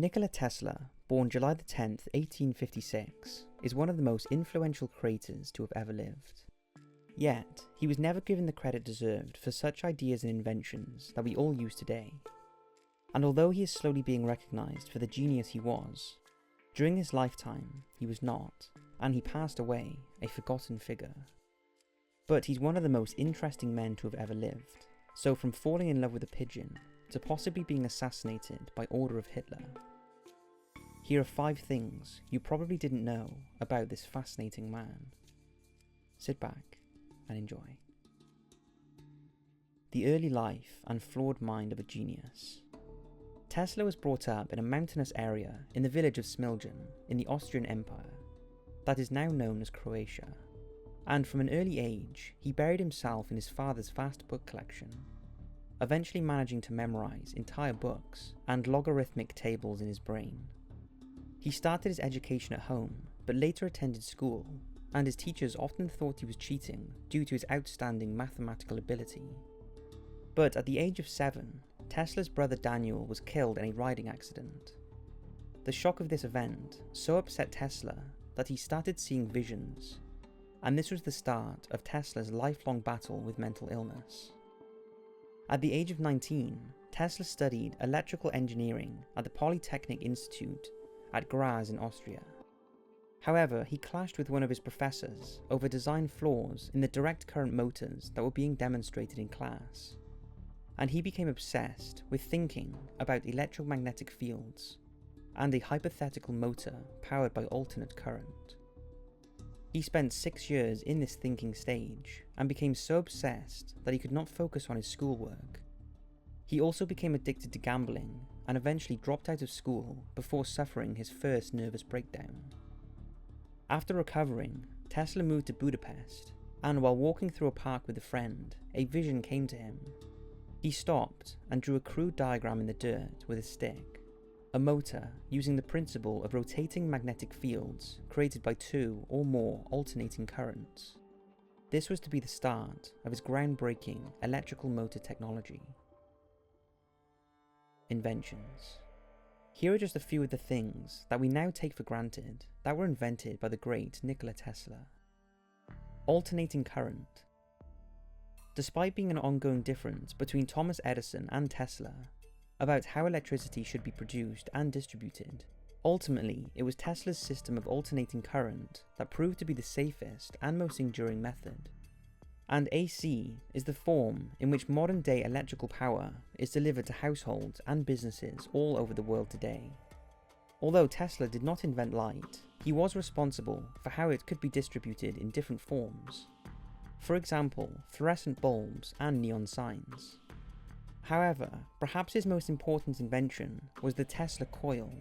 Nikola Tesla, born July 10th, 1856, is one of the most influential creators to have ever lived. Yet, he was never given the credit deserved for such ideas and inventions that we all use today. And although he is slowly being recognised for the genius he was, during his lifetime he was not, and he passed away, a forgotten figure. But he's one of the most interesting men to have ever lived, so from falling in love with a pigeon to possibly being assassinated by order of Hitler. Here are 5 things you probably didn't know about this fascinating man. Sit back and enjoy. The early life and flawed mind of a genius. Tesla was brought up in a mountainous area in the village of Smiljan in the Austrian Empire, that is now known as Croatia, and from an early age he buried himself in his father's vast book collection, eventually managing to memorize entire books and logarithmic tables in his brain. He started his education at home, but later attended school, and his teachers often thought he was cheating due to his outstanding mathematical ability. But at the age of 7, Tesla's brother Daniel was killed in a riding accident. The shock of this event so upset Tesla that he started seeing visions, and this was the start of Tesla's lifelong battle with mental illness. At the age of 19, Tesla studied electrical engineering at the Polytechnic Institute at Graz in Austria. However, he clashed with one of his professors over design flaws in the direct current motors that were being demonstrated in class, and he became obsessed with thinking about electromagnetic fields and a hypothetical motor powered by alternate current. He spent 6 years in this thinking stage and became so obsessed that he could not focus on his schoolwork. He also became addicted to gambling and eventually dropped out of school before suffering his first nervous breakdown. After recovering, Tesla moved to Budapest, and while walking through a park with a friend, a vision came to him. He stopped and drew a crude diagram in the dirt with a stick, a motor using the principle of rotating magnetic fields created by 2 or more alternating currents. This was to be the start of his groundbreaking electrical motor technology. Inventions. Here are just a few of the things that we now take for granted that were invented by the great Nikola Tesla. Alternating current. Despite being an ongoing difference between Thomas Edison and Tesla about how electricity should be produced and distributed, ultimately it was Tesla's system of alternating current that proved to be the safest and most enduring method. And AC is the form in which modern-day electrical power is delivered to households and businesses all over the world today. Although Tesla did not invent light, he was responsible for how it could be distributed in different forms. For example, fluorescent bulbs and neon signs. However, perhaps his most important invention was the Tesla Coil,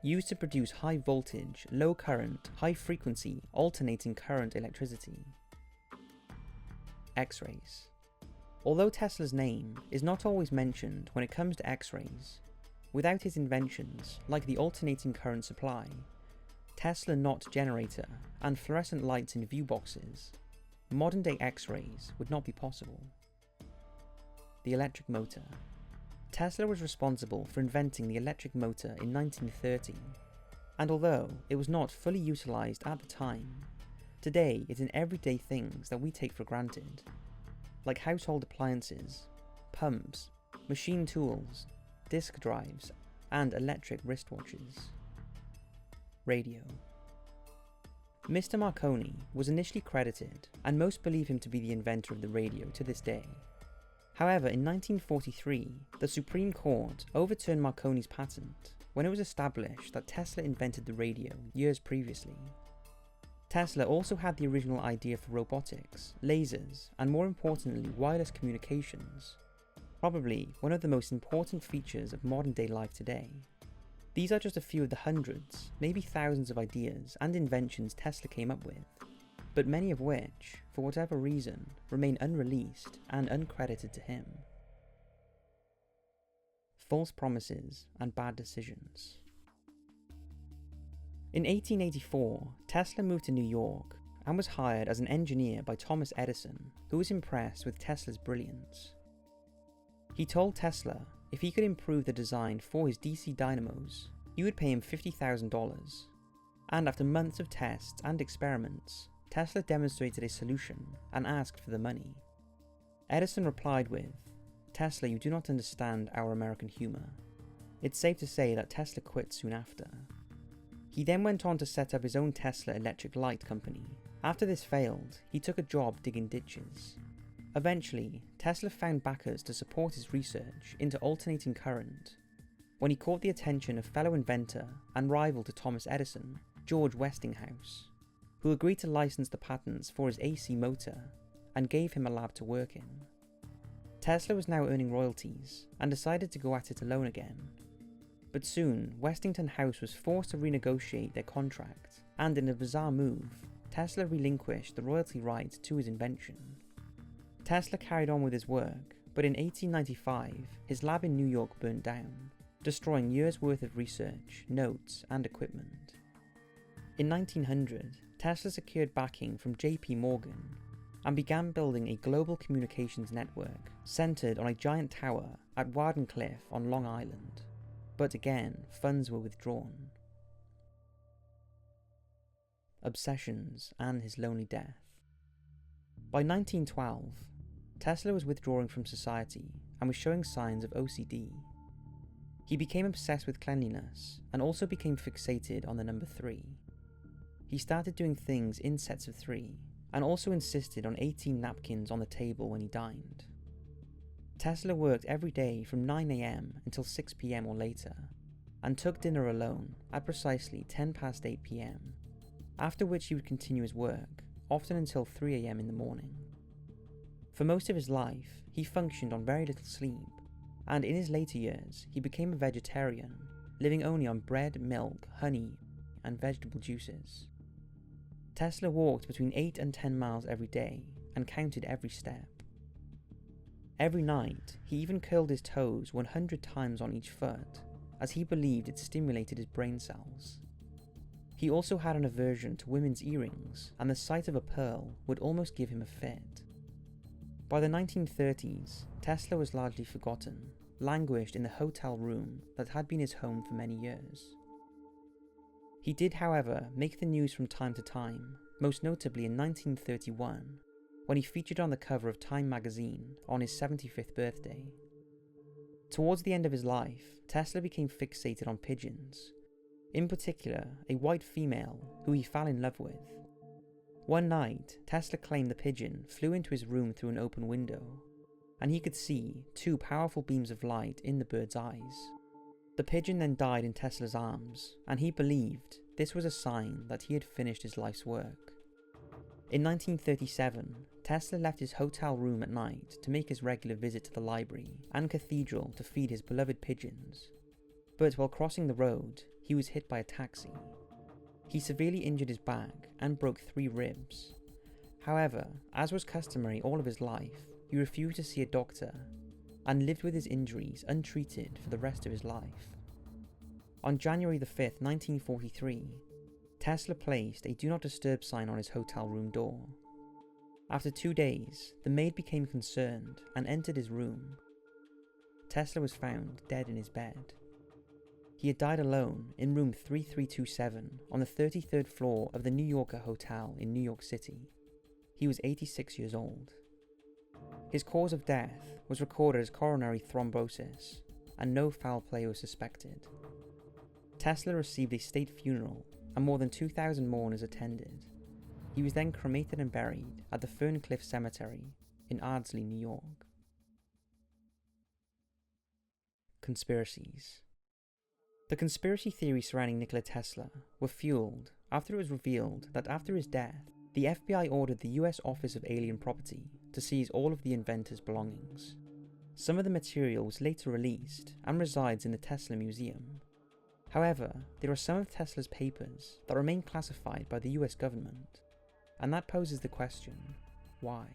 used to produce high voltage, low current, high frequency, alternating current electricity. X-rays. Although Tesla's name is not always mentioned when it comes to X-rays, without his inventions like the alternating current supply, Tesla knot generator, and fluorescent lights in view boxes, modern-day X-rays would not be possible. The electric motor. Tesla was responsible for inventing the electric motor in 1930, and although it was not fully utilised at the time, today it's in everyday things that we take for granted, like household appliances, pumps, machine tools, disk drives, and electric wristwatches. Radio. Mr. Marconi was initially credited, and most believe him to be the inventor of the radio to this day. However, in 1943, the Supreme Court overturned Marconi's patent when it was established that Tesla invented the radio years previously. Tesla also had the original idea for robotics, lasers, and more importantly wireless communications, probably one of the most important features of modern-day life today. These are just a few of the hundreds, maybe thousands of ideas and inventions Tesla came up with, but many of which, for whatever reason, remain unreleased and uncredited to him. False promises and bad decisions. In 1884, Tesla moved to New York and was hired as an engineer by Thomas Edison, who was impressed with Tesla's brilliance. He told Tesla if he could improve the design for his DC dynamos, he would pay him $50,000. And after months of tests and experiments, Tesla demonstrated a solution and asked for the money. Edison replied with, "Tesla, you do not understand our American humour." It's safe to say that Tesla quit soon after. He then went on to set up his own Tesla electric light company. After this failed, he took a job digging ditches. Eventually, Tesla found backers to support his research into alternating current when he caught the attention of fellow inventor and rival to Thomas Edison, George Westinghouse, who agreed to license the patents for his AC motor and gave him a lab to work in. Tesla was now earning royalties and decided to go at it alone again. But soon, Westinghouse was forced to renegotiate their contract, and in a bizarre move, Tesla relinquished the royalty rights to his invention. Tesla carried on with his work, but in 1895, his lab in New York burned down, destroying years' worth of research, notes, and equipment. In 1900, Tesla secured backing from J.P. Morgan and began building a global communications network centered on a giant tower at Wardenclyffe on Long Island. But again, funds were withdrawn. Obsessions and his lonely death. By 1912, Tesla was withdrawing from society and was showing signs of OCD. He became obsessed with cleanliness and also became fixated on the number 3. He started doing things in sets of 3 and also insisted on 18 napkins on the table when he dined. Tesla worked every day from 9 AM until 6 PM or later, and took dinner alone at precisely 10 past 8 PM, after which he would continue his work, often until 3 AM in the morning. For most of his life, he functioned on very little sleep, and in his later years, he became a vegetarian, living only on bread, milk, honey, and vegetable juices. Tesla walked between 8 and 10 miles every day and counted every step. Every night, he even curled his toes 100 times on each foot, as he believed it stimulated his brain cells. He also had an aversion to women's earrings, and the sight of a pearl would almost give him a fit. By the 1930s, Tesla was largely forgotten, languished in the hotel room that had been his home for many years. He did, however, make the news from time to time, most notably in 1931, when he featured on the cover of Time magazine on his 75th birthday. Towards the end of his life, Tesla became fixated on pigeons, in particular a white female who he fell in love with. One night, Tesla claimed the pigeon flew into his room through an open window, and he could see 2 powerful beams of light in the bird's eyes. The pigeon then died in Tesla's arms, and he believed this was a sign that he had finished his life's work. In 1937, Tesla left his hotel room at night to make his regular visit to the library and cathedral to feed his beloved pigeons. But while crossing the road, he was hit by a taxi. He severely injured his back and broke 3 ribs. However, as was customary all of his life, he refused to see a doctor and lived with his injuries untreated for the rest of his life. On January 5th, 1943, Tesla placed a Do Not Disturb sign on his hotel room door. After 2 days, the maid became concerned and entered his room. Tesla was found dead in his bed. He had died alone in room 3327 on the 33rd floor of the New Yorker Hotel in New York City. He was 86 years old. His cause of death was recorded as coronary thrombosis, and no foul play was suspected. Tesla received a state funeral, and more than 2,000 mourners attended. He was then cremated and buried at the Ferncliff Cemetery in Ardsley, New York. Conspiracies. The conspiracy theories surrounding Nikola Tesla were fueled after it was revealed that after his death, the FBI ordered the US Office of Alien Property to seize all of the inventor's belongings. Some of the material was later released and resides in the Tesla Museum. However, there are some of Tesla's papers that remain classified by the US government, and that poses the question, why?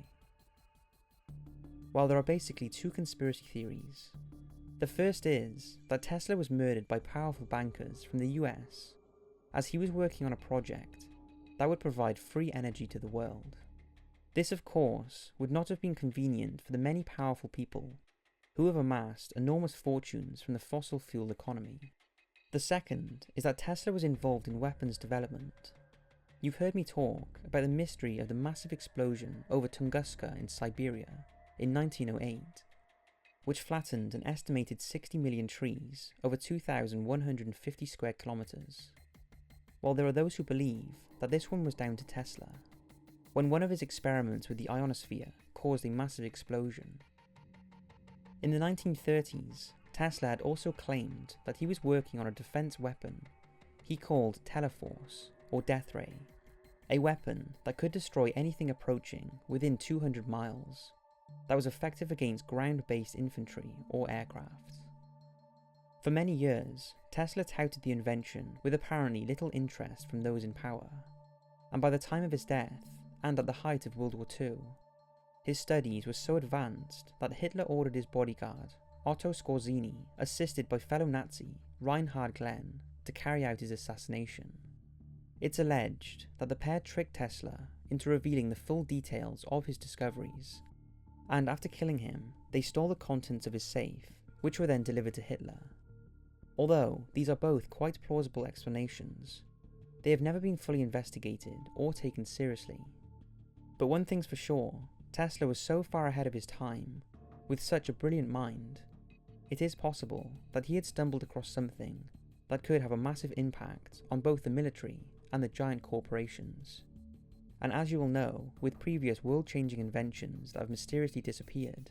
Well, there are basically 2 conspiracy theories. The first is that Tesla was murdered by powerful bankers from the US as he was working on a project that would provide free energy to the world. This, of course, would not have been convenient for the many powerful people who have amassed enormous fortunes from the fossil fuel economy. The second is that Tesla was involved in weapons development. You've heard me talk about the mystery of the massive explosion over Tunguska in Siberia in 1908, which flattened an estimated 60 million trees over 2,150 square kilometers. While there are those who believe that this one was down to Tesla, when one of his experiments with the ionosphere caused a massive explosion. In the 1930s, Tesla had also claimed that he was working on a defense weapon he called Teleforce, or Death Ray, a weapon that could destroy anything approaching within 200 miles, that was effective against ground-based infantry or aircraft. For many years, Tesla touted the invention with apparently little interest from those in power, and by the time of his death, and at the height of World War II, his studies were so advanced that Hitler ordered his bodyguard, Otto Skorzeny, assisted by fellow Nazi Reinhard Glenn, to carry out his assassination. It's alleged that the pair tricked Tesla into revealing the full details of his discoveries, and after killing him, they stole the contents of his safe, which were then delivered to Hitler. Although these are both quite plausible explanations, they have never been fully investigated or taken seriously. But one thing's for sure, Tesla was so far ahead of his time, with such a brilliant mind, it is possible that he had stumbled across something that could have a massive impact on both the military and the giant corporations. And as you will know, with previous world-changing inventions that have mysteriously disappeared,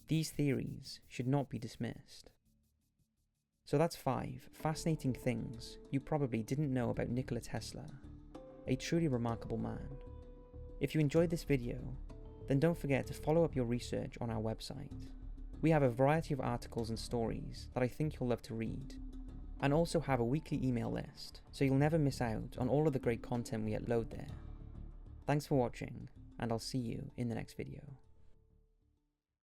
these theories should not be dismissed. So that's 5 fascinating things you probably didn't know about Nikola Tesla, a truly remarkable man. If you enjoyed this video, then don't forget to follow up your research on our website. We have a variety of articles and stories that I think you'll love to read, and also have a weekly email list, so you'll never miss out on all of the great content we upload there. Thanks for watching, and I'll see you in the next video.